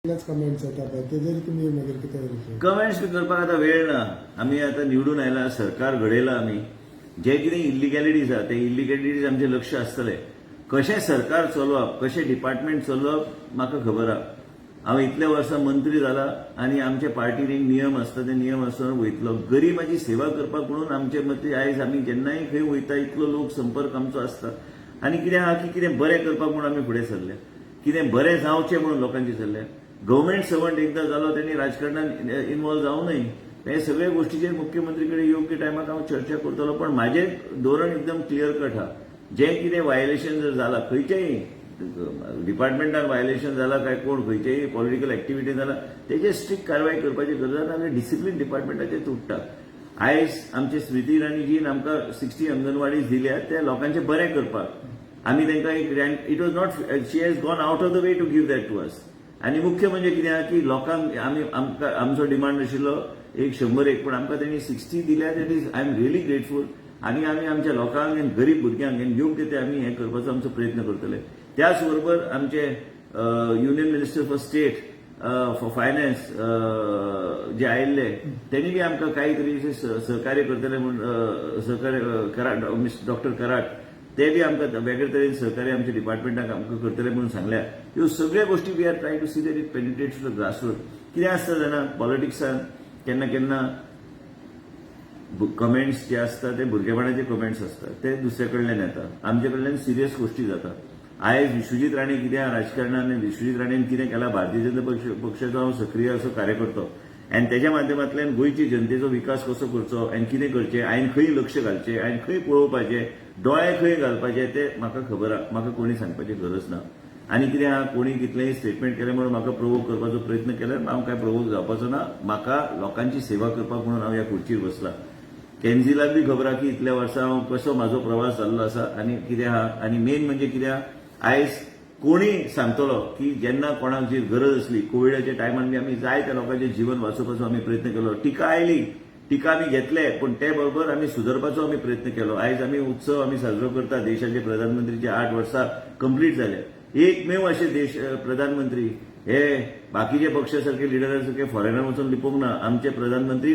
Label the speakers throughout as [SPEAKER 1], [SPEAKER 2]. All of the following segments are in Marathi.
[SPEAKER 1] कमेंट्स येतात ते जरी तुम्ही मागीर कितें
[SPEAKER 2] कमेंट्स बी करपाक आतां वेळ ना. आमी आतां निवडून आयला, सरकार घडयला आमी. जे कितें इल्लिगॅलिटीज आहा ते इल्लिगॅलिटीज आमचें लक्ष आसतलें. कशें सरकार चलोवप, कशें डिपार्टमेंट चलोवप म्हाका खबर आहा. हांव इतल्या वर्सां मंत्री जाला आनी आमच्या पार्टीन एक नियम आसता, ते नियम आसतना वयतलो. गरीबाची सेवा करपाक म्हणून आमचे मते आयज आमी जेन्नाय खंय वयता इतलो लोक संपर्क आमचो आसता. आनी कितें आहा की कितें बरें करपाक म्हणून आमी फुडें सरले, कितें बरें जावचें म्हणून लोकांचे सरले. गव्हर्मेंट सर्वंट एकदां जालो त्यांनी राजकारणात इन्वॉल्व जावं नये. हे सगळे गोष्टीचेर मुख्यमंत्री कडेन योग्य टायमाक हांव चर्चा करतलो. पण म्हाजें धोरण एकदम क्लियर कट आहा. जें कितें वायलेशन जर जालां खंयचेय डिपार्टमेंटान वायलेशन जालां काय कोण खंयचेय पॉलिटिकल एक्टिव्हिटी जालां तेजेर स्ट्रिक्ट कारवाय करपाची गरज आसा. नाजाल्यार डिसिप्लीन डिपार्टमेंटाचेर तुटता. आयज आमचे स्मृती इराणीजीन आमकां 60 अंगणवाडीज दिल्या त्या लोकांचें बरें करपाक. आमी तांकां एक it was not she has gone out of the way to give that to us. आनी मुख्य म्हणजे कितें आहा की लोकांक आमचो डिमांड आशिल्लो एक 100 पण आमकां तेणी 60 दिल्या. That is I am really grateful. आनी आमी आमच्या लोकांक आनी गरीब भुरग्यांक योग्य ते आमी हें करपाचो आमचो प्रयत्न करतले. त्याच बरोबर आमचे union minister for state for finance जे आयिल्ले त्यांनी बी आमकां काही तरी सहकार्य करतले म्हणून सहकार्य कराड डॉक्टर कराड ते बी आमकां वेगळे तरेन सहकार्य आमच्या डिपार्टमेंटाक आमकां करतले म्हणून सांगल्या. ह्यो सगळ्यो गोष्टी we are trying to see that it penetrates to the grassroot. कितें आसता जाणा पॉलिटिक्सान केन्ना केन्ना कमेंट्स जे आसता ते भुरगेपणाचे कमेंट्स असतात ते दुसरे कडल्यान येता. आमचे कडल्यान सिरियस गोष्टी जाता. आयज विश्वजीत राणे कितें राजकारणान विश्वजीत राणेन कितें केलां भारतीय जनता पक्षाचो हांव सक्रीय असो कार्यकर्तो आनी तेज्या माध्यमांतल्यान गोंयची जनतेचो विकास कसो करचो आनी कितें करचें आयन खंय लक्ष घालचें आयन खंय पळोवपाचें दोळे खंय घालपाचे ते म्हाका खबर आहा. म्हाका कोणी सांगपाची गरज ना. आनी कितें आहा कोणी कितलेंय स्टेटमेंट केलें म्हणून म्हाका प्रोवोक करपाचो प्रयत्न केल्यार हांव काय प्रोवोक जावपाचो ना. म्हाका लोकांची सेवा करपाक म्हणून हांव ह्या खुर्चीर बसला. कॅन्झिलाक बी खबर आहा की इतल्या वर्सां हांव कसो म्हाजो प्रवास जाल्लो आसा आनी कितें आहा. आनी मेन म्हणजे कितें आहा आयज कोणी सांगतलो की जेन्ना कोणाक जी गरज असली कोविडाच्या टायमान बी आमी जाय त्या लोकांचें जीवन वाचोवपाचो आमी प्रयत्न केलो. टिका आयली, टिका आमी घेतले, पण ते बरोबर आमी सुदारपाचो आमी प्रयत्न केलो. आयज आमी उत्सव आमी साजरो करता. देशाचे प्रधानमंत्रीचे 8 वर्सां कंप्लीट जाले. एकमेव असे देश प्रधानमंत्री हे बाकीचे पक्षासारखे लिडरांसारखे फॉरेनर वचून लिपोवंक ना. आमचे प्रधानमंत्री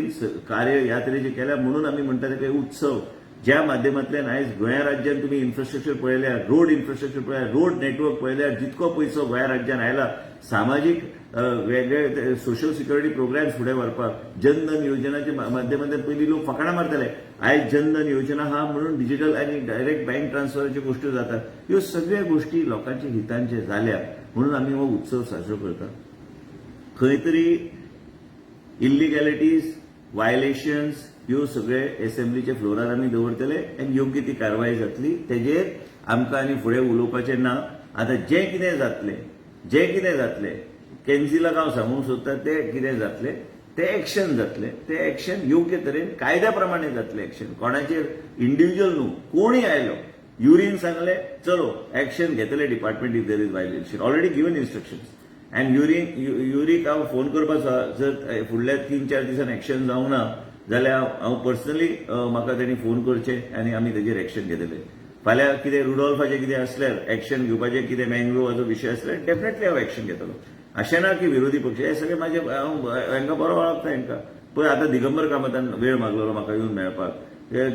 [SPEAKER 2] कार्य ह्या तरेचे केल्या म्हणून आमी म्हणटा ते उत्सव ज्या माध्यमांतल्यान आयज गोंया राज्यात तुम्ही इन्फ्रास्ट्रक्चर पळयल्यार, रोड इन्फ्रास्ट्रक्चर पळयल्यार, रोड नेटवर्क पळयल्यार जितको पयसो गोंया राज्यात आयला सामाजीक वेगळे सोशल सिक्युरिटी प्रोग्राम्स फुडें व्हरपाक जनधन योजनाच्या माध्यमांतल्यान पयलीं लोक फकाणां मारताले. आयज जनधन योजना हा म्हणून डिजिटल आनी डायरेक्ट बँक ट्रान्सफराच्यो गोष्टी जातात. ह्यो सगळ्यो गोष्टी लोकांच्या हितांचे जाल्या म्हणून आमी हो उत्सव साजरो करतात. खंय तरी इल्लिगॅलिटीज वायलेशन्स ह्यो सगळे असेंब्लीच्या फ्लोरार आमी दवरतले आनी योग्य ती कारवाय जातली. तेजेर आमकां आनी फुडें उलोवपाचें ना. आतां जें कितें जातलें कॅन्झिलाक हांव सांगूंक सोदता तें कितें जातलें ते एक्शन जातलें. ते एक्शन योग्य तरेन कायद्या प्रमाणे जातलें. एक्शन कोणाचेर इंडिव्हिज्युअल न्हू, कोणीय आयलो युरीन सांगलें चलो एक्शन घेतले department if there is violation. Already given instructions आनी युरीक हांव फोन करपाचो जर फुडल्या 3-4 दिसान एक्शन जावंक ना जाल्यार हांव पर्सनली म्हाका तेणी फोन करचें आनी आमी तेजेर एक्शन घेतले. फाल्यां कितें रुडॉल्फाचें कितें असल्यार एक्शन घेवपाचें कितें मँग्रोवाचो विशय असल्यार डेफिनेटली हांव एक्शन घेतलो. अशें ना की विरोधी पक्ष हे सगळे म्हाजे हांकां बरो वळखता हांकां. पळय आतां दिगंबर कामतान वेळ मागलो म्हाका येवन मेळपाक.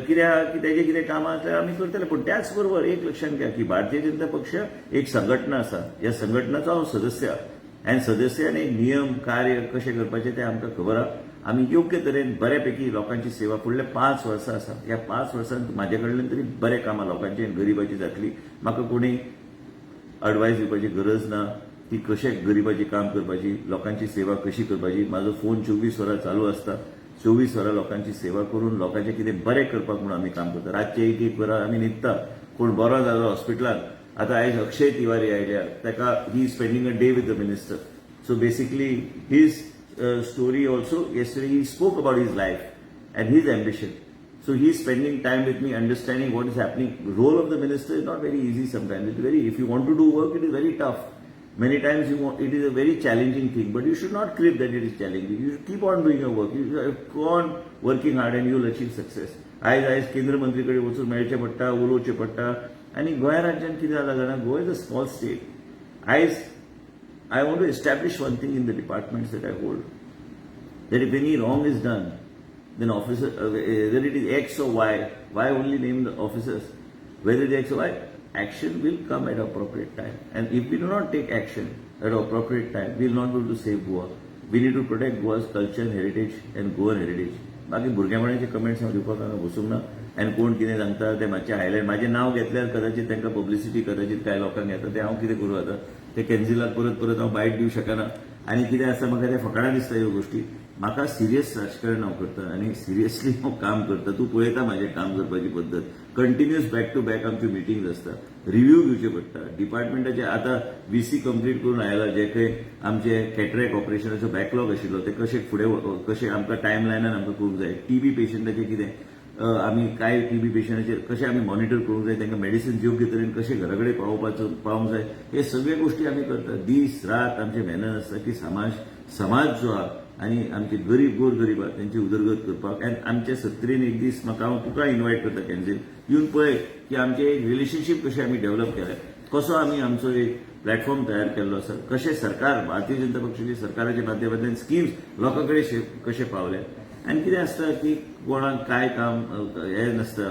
[SPEAKER 2] कितें आहा की तेजें कितें कामां आसल्यार आमी करतले. पूण त्याच बरोबर एक लक्षात घ्या की भारतीय जनता पक्ष एक संघटना आसा. ह्या संघटनाचो हांव सदस्य आहा आनी सदस्यान एक नियम कार्य कशें करपाचें तें आमकां खबर आहा. आमी योग्य तरेन बऱ्यापैकी लोकांची सेवा फुडले 5 वर्सां आसा. ह्या 5 वर्सांत म्हाजे कडल्यान तरी बरें कामां लोकांची गरिबाची जातली. म्हाका कोणी एडवायस दिवपाची गरज ना की कशें गरिबाची काम करपाची, लोकांची सेवा कशी करपाची. म्हाजो फोन 24 वरां चालू आसता. 24 वरां लोकांची सेवा करून लोकांचें कितें बरें करपाक म्हणून आमी काम करता. रातचे 1-1 वरां आमी न्हिदता. कोण बरो जालो हॉस्पिटलांत. आतां आयज अक्षय तिवारी आयल्या ताका he is spending a day with the minister. So basically his story also yesterday he spoke about his life and his ambition. So he is spending time with me understanding what is happening. Role of the minister is not very easy sometimes. It's very, if you want to do work, it is very tough. Many times it is a very challenging thing, but you should not crib that it is challenging. You should keep on doing your work. You should go on working hard and you will achieve success. आयज केंद्र मंत्री कडेन वचून मेळचें पडटा, उलोवचें पडटा. आनी गोंया राज्यान कितें जालां जाणा, Goa is a small state. आयज I want to establish one thing in the departments that I hold, that if any wrong is done, then officer, whether it is X or Y only name the officers, whether it is X or Y, action will come at appropriate time. And if we do not take action at appropriate time, we will not be able to save Goa. We need to protect Goa's culture and heritage and Goan heritage. बाकी भुरगेपणाचे कमेंट्स हांव दिवपाक हांगा बसूंक ना आनी कोण कितें सांगता ते मातशें हायलायट म्हाजें नांव घेतल्यार कदाचित तांकां पब्लिसिटी कदाचित कांय लोकांक येता ते हांव कितें करूं आतां ते कॅन्सिलाक परत परत हांव बायट दिवंक शकना आनी कितें आसा म्हाका ते फकाणां दिसता ह्यो गोश्टी म्हाका सिरियस राजकारण हांव करता आनी सिरियसली हांव काम करता तूं पळयता म्हाजें काम करपाची पद्दत कंटिन्युअस बॅक टू बॅक आमच्यो मिटिंग्स आसता रिव्ह्यू घेवचे पडटा डिपार्टमेंटाचे आतां VC कंप्लीट करून आयला जे खंय आमचे कॅटरॅक्ट ऑपरेशनाचो बॅकलॉग आशिल्लो ते कशे फुडें कशे आमकां टायम लायनान आमकां करूंक जाय TB पेशंटाचें कितें आमी काय TB पेशंटाचेर कशें आमी मॉनिटर करूंक जाय तांकां मेडिसिन्स योग्य तरेन कशे घरा कडेन पावोवंक जाय हे सगळे गोश्टी आमी करता दीस रात आमचें मेहनत आसता की समाज जो आहा आनी आमचे गरीब गोरगरीब आहा तेंची उदरगत करपाक आनी आमच्या 70 एक दीस म्हाका हांव तुका इन्वायट करता कॅन्सिल येवन पळय की आमचें एक रिलेशनशीप कशें आमी डेव्हलप केलें कसो आमी आमचो एक प्लॅटफॉर्म तयार केल्लो आसा कशें सरकार भारतीय जनता पक्षाच्या सरकाराच्या माध्यमांतल्यान स्किम्स लोकां कडेन कशे पावले आनी कितें आसता की कोणाक काय काम हें नासता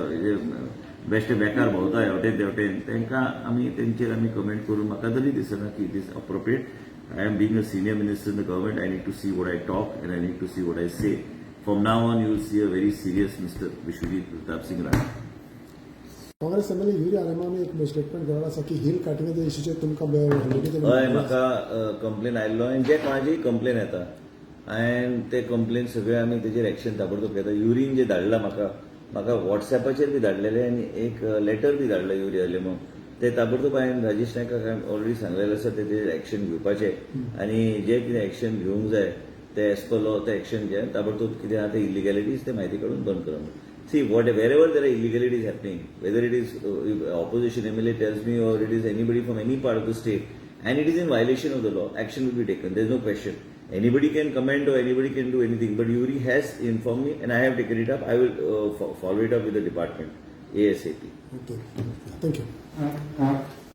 [SPEAKER 2] बेश्टे बेकार भोंवता हेवटेन तेवटेन तांकां आमी तेंचेर आमी कमेंट करून म्हाका तरी दिसना की it is appropriate I am being a senior minister in the government. I need to see what I talk and I need to see what I say. From now on, you will see a very serious Mr. Vishwajeet Pratap Singh Rane.
[SPEAKER 1] Congress Mla Yuri Alemao ने एक स्टेटमेंट केला आसा की हिल काटिंगाच्या इशूचे तुमकां
[SPEAKER 2] हय म्हाका कंप्लेन आयल्लो आनी जे कोणाचीय कंप्लेन येता आनी ते कंप्लेन सगळे आमी तेजेर एक्शन ताबडतोब घेता युरीन जे धाडला म्हाका व्हॉट्सएपाचेर बी धाडलेले आनी एक लेटर बी धाडला युरी आलेमाव ते ताबडतोब हांवें राजेश नायकाक ऑलरेडी सांगलेलें आसा तेजेर एक्शन घेवपाचें आनी जे कितें एक्शन घेवंक जाय ते एज पर लॉ ते एक्शन घे ताबडतोब कितें आतां इलिगॅलिटीज ते म्हायती काडून बंद करप See, wherever there are illegalities happening, whether it is opposition MLA tells me or it is anybody from any part of the state, and it is in violation of the law, action will be taken. There is no question. Anybody can comment or anybody can do anything, but Yuri has informed me and I have taken it up. I will follow it up with the department ASAP.
[SPEAKER 1] Okay. Thank you.